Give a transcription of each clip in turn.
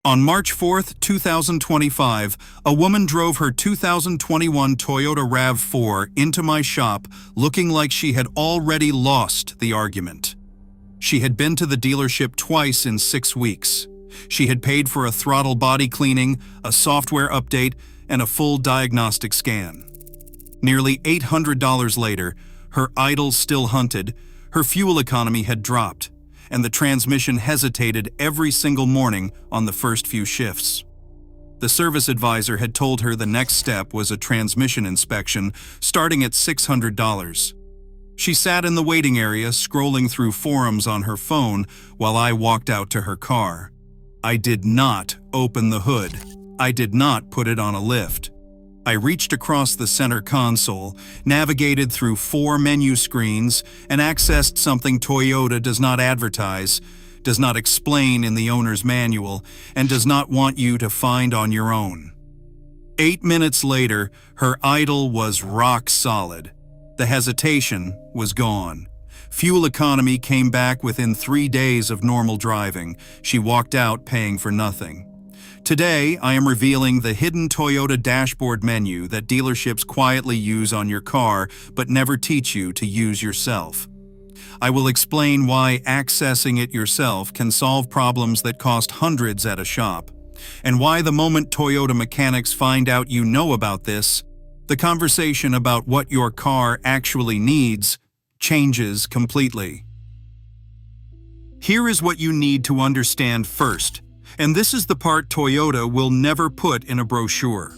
On March 4, 2025, a woman drove her 2021 Toyota RAV4 into my shop looking like she had already lost the argument. She had been to the dealership twice in 6 weeks. She had paid for a throttle body cleaning, a software update, and a full diagnostic scan. Nearly $800 later, her idle still hunted, her fuel economy had dropped, and the transmission hesitated every single morning on the first few shifts. The service advisor had told her the next step was a transmission inspection, starting at $600. She sat in the waiting area scrolling through forums on her phone while I walked out to her car. I did not open the hood. I did not put it on a lift. I reached across the center console, navigated through 4 menu screens, and accessed something Toyota does not advertise, does not explain in the owner's manual, and does not want you to find on your own. 8 minutes later, her idle was rock solid. The hesitation was gone. Fuel economy came back within 3 days of normal driving. She walked out paying for nothing. Today, I am revealing the hidden Toyota dashboard menu that dealerships quietly use on your car but never teach you to use yourself. I will explain why accessing it yourself can solve problems that cost hundreds at a shop, and why the moment Toyota mechanics find out you know about this, the conversation about what your car actually needs changes completely. Here is what you need to understand first. And this is the part Toyota will never put in a brochure.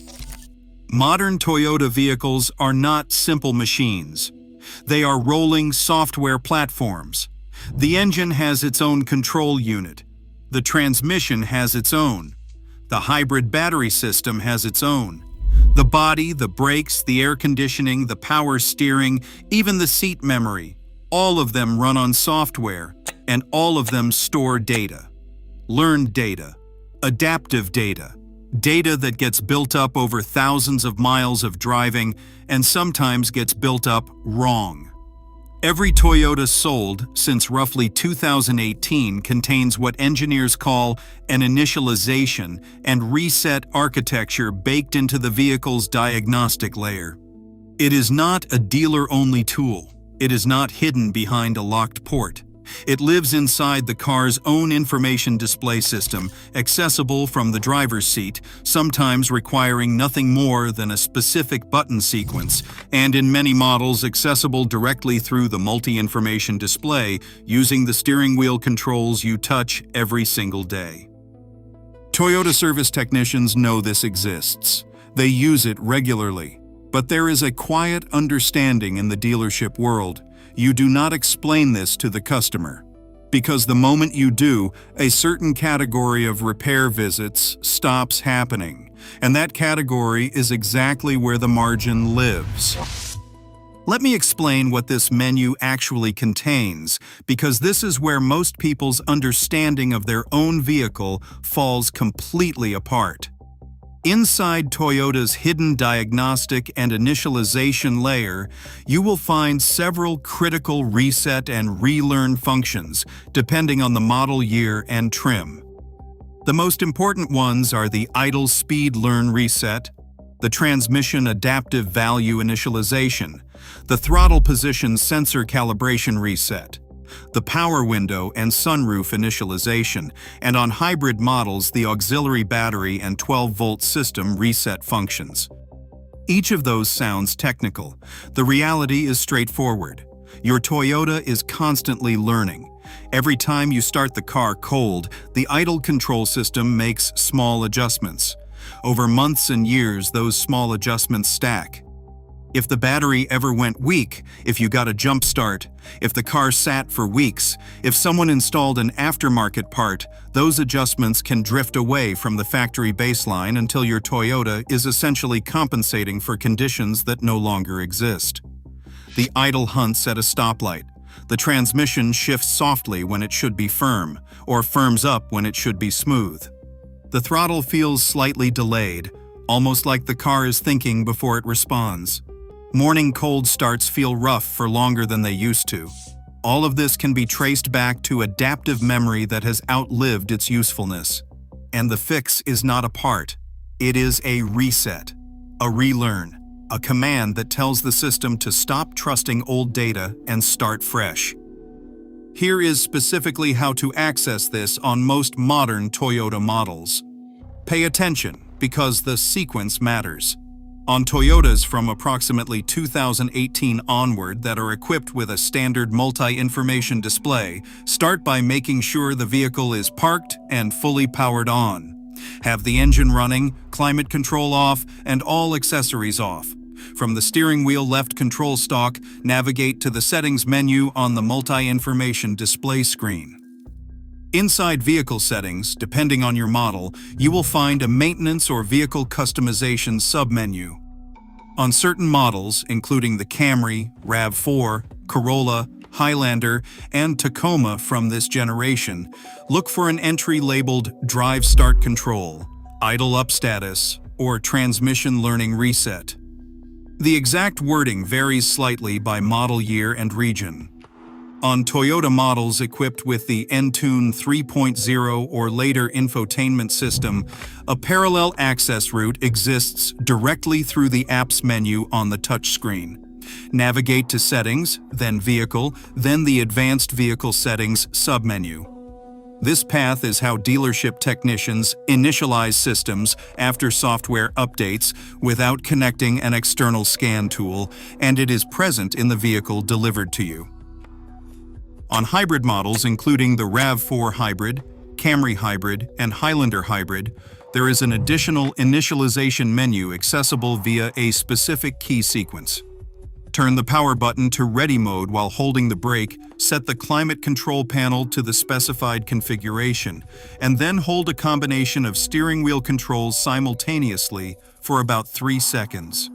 Modern Toyota vehicles are not simple machines. They are rolling software platforms. The engine has its own control unit. The transmission has its own. The hybrid battery system has its own. The body, the brakes, the air conditioning, the power steering, even the seat memory, all of them run on software, and all of them store data. Learned data, adaptive data, data that gets built up over thousands of miles of driving and sometimes gets built up wrong. Every Toyota sold since roughly 2018 contains what engineers call an initialization and reset architecture baked into the vehicle's diagnostic layer. It is not a dealer-only tool. It is not hidden behind a locked port. It lives inside the car's own information display system, accessible from the driver's seat, sometimes requiring nothing more than a specific button sequence, and in many models accessible directly through the multi-information display using the steering wheel controls you touch every single day. Toyota service technicians know this exists. They use it regularly. But there is a quiet understanding in the dealership world. You do not explain this to the customer, because the moment you do, a certain category of repair visits stops happening, and that category is exactly where the margin lives. Let me explain what this menu actually contains, because this is where most people's understanding of their own vehicle falls completely apart. Inside Toyota's hidden diagnostic and initialization layer, you will find several critical reset and relearn functions, depending on the model year and trim. The most important ones are the idle speed learn reset, the transmission adaptive value initialization, the throttle position sensor calibration reset, the power window and sunroof initialization, and on hybrid models the auxiliary battery and 12-volt system reset functions. Each of those sounds technical. The reality is straightforward. Your Toyota is constantly learning. Every time you start the car cold, the idle control system makes small adjustments. Over months and years, those small adjustments stack. If the battery ever went weak, if you got a jump start, if the car sat for weeks, if someone installed an aftermarket part, those adjustments can drift away from the factory baseline until your Toyota is essentially compensating for conditions that no longer exist. The idle hunts at a stoplight. The transmission shifts softly when it should be firm, or firms up when it should be smooth. The throttle feels slightly delayed, almost like the car is thinking before it responds. Morning cold starts feel rough for longer than they used to. All of this can be traced back to adaptive memory that has outlived its usefulness. And the fix is not a part. It is a reset, a relearn, a command that tells the system to stop trusting old data and start fresh. Here is specifically how to access this on most modern Toyota models. Pay attention, because the sequence matters. On Toyotas from approximately 2018 onward that are equipped with a standard multi-information display, start by making sure the vehicle is parked and fully powered on. Have the engine running, climate control off, and all accessories off. From the steering wheel left control stalk, navigate to the settings menu on the multi-information display screen. Inside vehicle settings, depending on your model, you will find a maintenance or vehicle customization submenu. On certain models, including the Camry, RAV4, Corolla, Highlander, and Tacoma from this generation, look for an entry labeled Drive Start Control, Idle Up Status, or Transmission Learning Reset. The exact wording varies slightly by model year and region. On Toyota models equipped with the Entune 3.0 or later infotainment system, a parallel access route exists directly through the Apps menu on the touchscreen. Navigate to Settings, then Vehicle, then the Advanced Vehicle Settings submenu. This path is how dealership technicians initialize systems after software updates without connecting an external scan tool, and it is present in the vehicle delivered to you. On hybrid models including the RAV4 Hybrid, Camry Hybrid, and Highlander Hybrid, there is an additional initialization menu accessible via a specific key sequence. Turn the power button to Ready mode while holding the brake, set the climate control panel to the specified configuration, and then hold a combination of steering wheel controls simultaneously for about 3 seconds.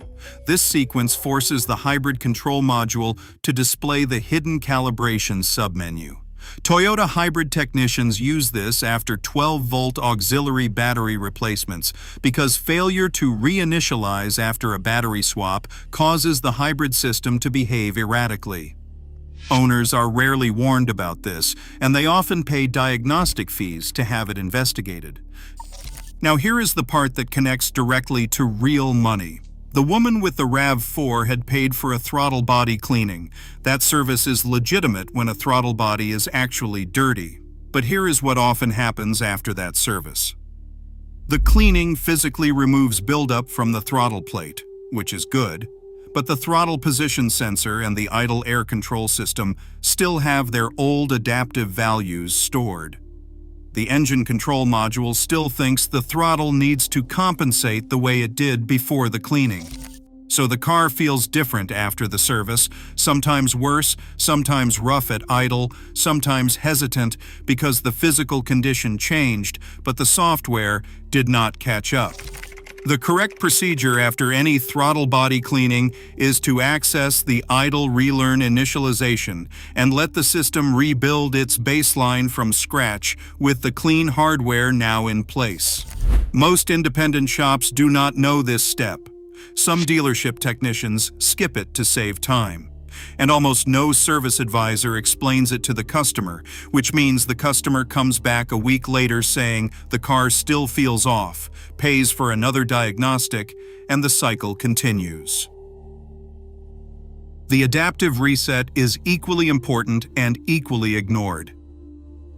This sequence forces the hybrid control module to display the hidden calibration submenu. Toyota hybrid technicians use this after 12-volt auxiliary battery replacements because failure to reinitialize after a battery swap causes the hybrid system to behave erratically. Owners are rarely warned about this, and they often pay diagnostic fees to have it investigated. Now here is the part that connects directly to real money. The woman with the RAV4 had paid for a throttle body cleaning. That service is legitimate when a throttle body is actually dirty. But here is what often happens after that service. The cleaning physically removes buildup from the throttle plate, which is good, but the throttle position sensor and the idle air control system still have their old adaptive values stored. The engine control module still thinks the throttle needs to compensate the way it did before the cleaning. So the car feels different after the service, sometimes worse, sometimes rough at idle, sometimes hesitant because the physical condition changed, but the software did not catch up. The correct procedure after any throttle body cleaning is to access the idle relearn initialization and let the system rebuild its baseline from scratch with the clean hardware now in place. Most independent shops do not know this step. Some dealership technicians skip it to save time. And almost no service advisor explains it to the customer, which means the customer comes back a week later saying the car still feels off, pays for another diagnostic, and the cycle continues. The adaptive reset is equally important and equally ignored.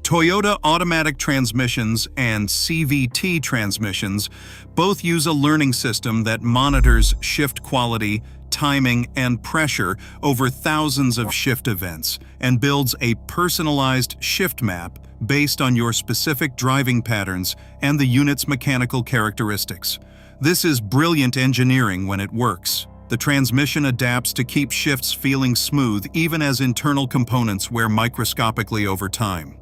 Toyota automatic transmissions and CVT transmissions both use a learning system that monitors shift quality, timing, and pressure over thousands of shift events and builds a personalized shift map based on your specific driving patterns and the unit's mechanical characteristics. This is brilliant engineering when it works. The transmission adapts to keep shifts feeling smooth even as internal components wear microscopically over time.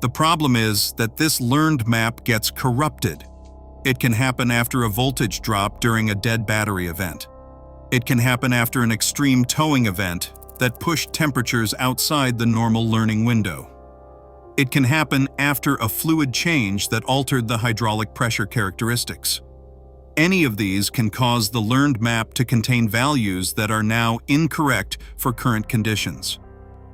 The problem is that this learned map gets corrupted. It can happen after a voltage drop during a dead battery event. It can happen after an extreme towing event that pushed temperatures outside the normal learning window. It can happen after a fluid change that altered the hydraulic pressure characteristics. Any of these can cause the learned map to contain values that are now incorrect for current conditions.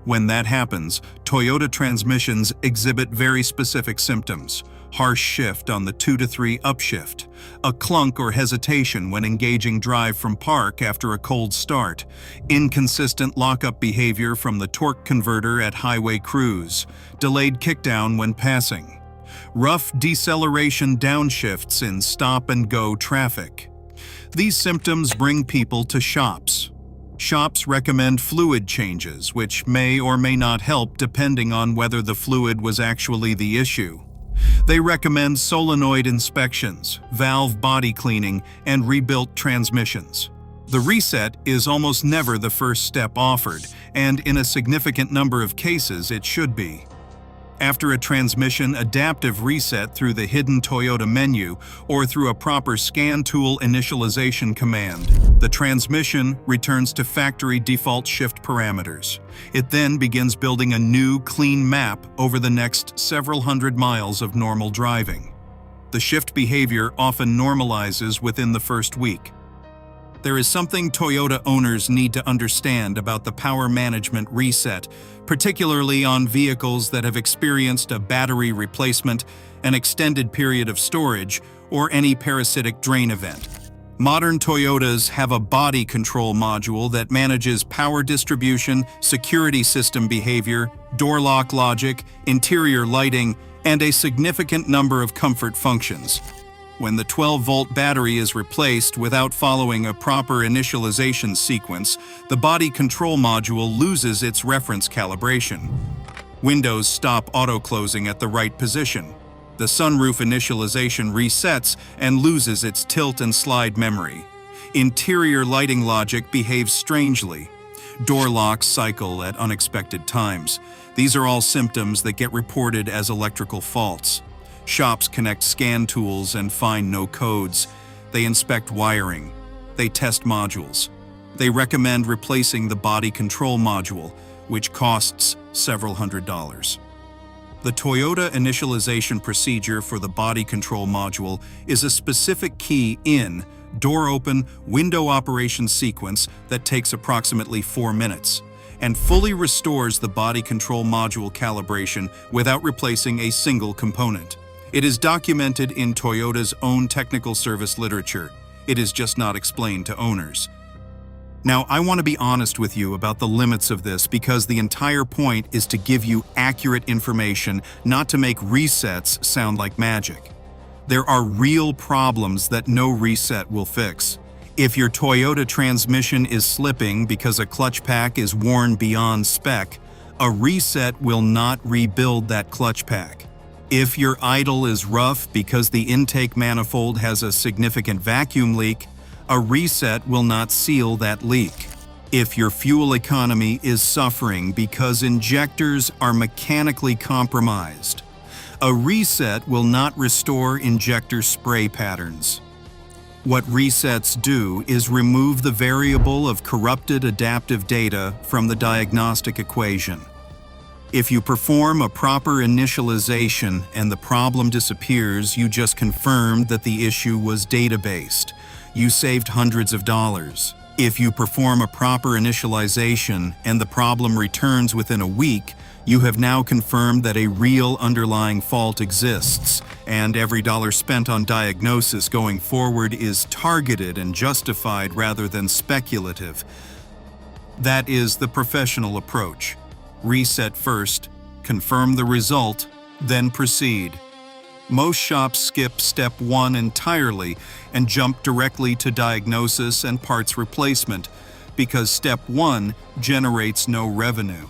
When that happens, Toyota transmissions exhibit very specific symptoms: harsh shift on the 2 to 3 upshift, a clunk or hesitation when engaging drive from park after a cold start, inconsistent lockup behavior from the torque converter at highway cruise, delayed kickdown when passing, rough deceleration downshifts in stop-and-go traffic. These symptoms bring people to shops. Shops recommend fluid changes, which may or may not help depending on whether the fluid was actually the issue. They recommend solenoid inspections, valve body cleaning, and rebuilt transmissions. The reset is almost never the first step offered, and in a significant number of cases it should be. After a transmission adaptive reset through the hidden Toyota menu or through a proper scan tool initialization command, the transmission returns to factory default shift parameters. It then begins building a new, clean map over the next several hundred miles of normal driving. The shift behavior often normalizes within the first week. There is something Toyota owners need to understand about the power management reset, particularly on vehicles that have experienced a battery replacement, an extended period of storage, or any parasitic drain event. Modern Toyotas have a body control module that manages power distribution, security system behavior, door lock logic, interior lighting, and a significant number of comfort functions. When the 12-volt battery is replaced without following a proper initialization sequence, the body control module loses its reference calibration. Windows stop auto-closing at the right position. The sunroof initialization resets and loses its tilt and slide memory. Interior lighting logic behaves strangely. Door locks cycle at unexpected times. These are all symptoms that get reported as electrical faults. Shops connect scan tools and find no codes. They inspect wiring. They test modules. They recommend replacing the body control module, which costs several $100s. The Toyota initialization procedure for the body control module is a specific key in door open, window operation sequence that takes approximately 4 minutes and fully restores the body control module calibration without replacing a single component. It is documented in Toyota's own technical service literature. It is just not explained to owners. Now, I want to be honest with you about the limits of this because the entire point is to give you accurate information, not to make resets sound like magic. There are real problems that no reset will fix. If your Toyota transmission is slipping because a clutch pack is worn beyond spec, a reset will not rebuild that clutch pack. If your idle is rough because the intake manifold has a significant vacuum leak, a reset will not seal that leak. If your fuel economy is suffering because injectors are mechanically compromised, a reset will not restore injector spray patterns. What resets do is remove the variable of corrupted adaptive data from the diagnostic equation. If you perform a proper initialization and the problem disappears, you just confirmed that the issue was data-based. You saved hundreds of dollars. If you perform a proper initialization and the problem returns within a week, you have now confirmed that a real underlying fault exists, and every dollar spent on diagnosis going forward is targeted and justified rather than speculative. That is the professional approach. Reset first, confirm the result, then proceed. Most shops skip step 1 entirely and jump directly to diagnosis and parts replacement because step 1 generates no revenue.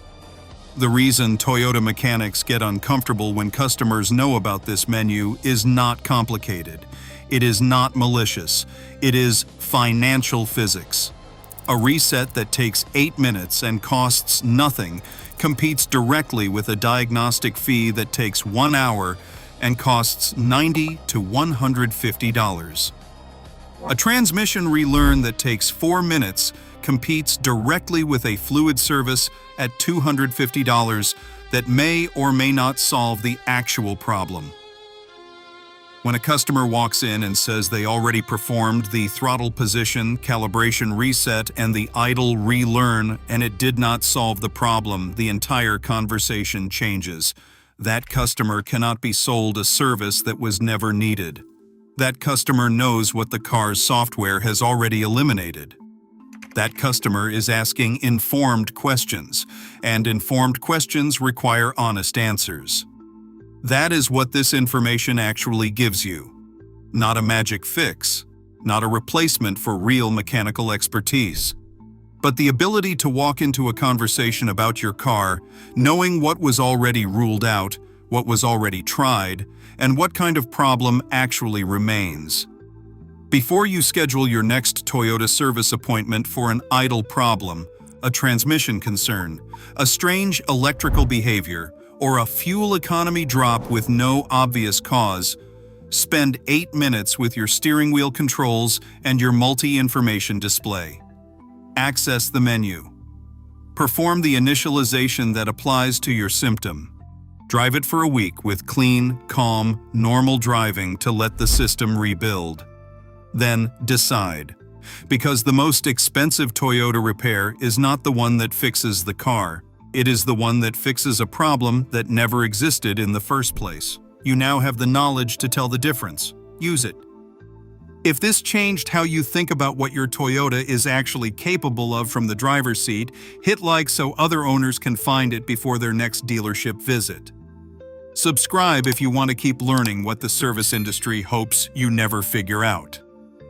The reason Toyota mechanics get uncomfortable when customers know about this menu is not complicated. It is not malicious. It is financial physics. A reset that takes 8 minutes and costs nothing competes directly with a diagnostic fee that takes 1 hour and costs $90 to $150. A transmission relearn that takes 4 minutes competes directly with a fluid service at $250 that may or may not solve the actual problem. When a customer walks in and says they already performed the throttle position, calibration reset, and the idle relearn and it did not solve the problem, the entire conversation changes. That customer cannot be sold a service that was never needed. That customer knows what the car's software has already eliminated. That customer is asking informed questions, and informed questions require honest answers. That is what this information actually gives you. Not a magic fix, not a replacement for real mechanical expertise, but the ability to walk into a conversation about your car, knowing what was already ruled out, what was already tried, and what kind of problem actually remains. Before you schedule your next Toyota service appointment for an idle problem, a transmission concern, a strange electrical behavior, or a fuel economy drop with no obvious cause, spend 8 minutes with your steering wheel controls and your multi-information display. Access the menu. Perform the initialization that applies to your symptom. Drive it for a week with clean, calm, normal driving to let the system rebuild. Then decide. Because the most expensive Toyota repair is not the one that fixes the car. It is the one that fixes a problem that never existed in the first place. You now have the knowledge to tell the difference. Use it. If this changed how you think about what your Toyota is actually capable of from the driver's seat, hit like so other owners can find it before their next dealership visit. Subscribe if you want to keep learning what the service industry hopes you never figure out.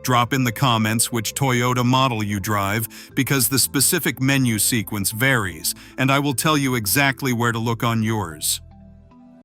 Drop in the comments which Toyota model you drive, because the specific menu sequence varies, and I will tell you exactly where to look on yours.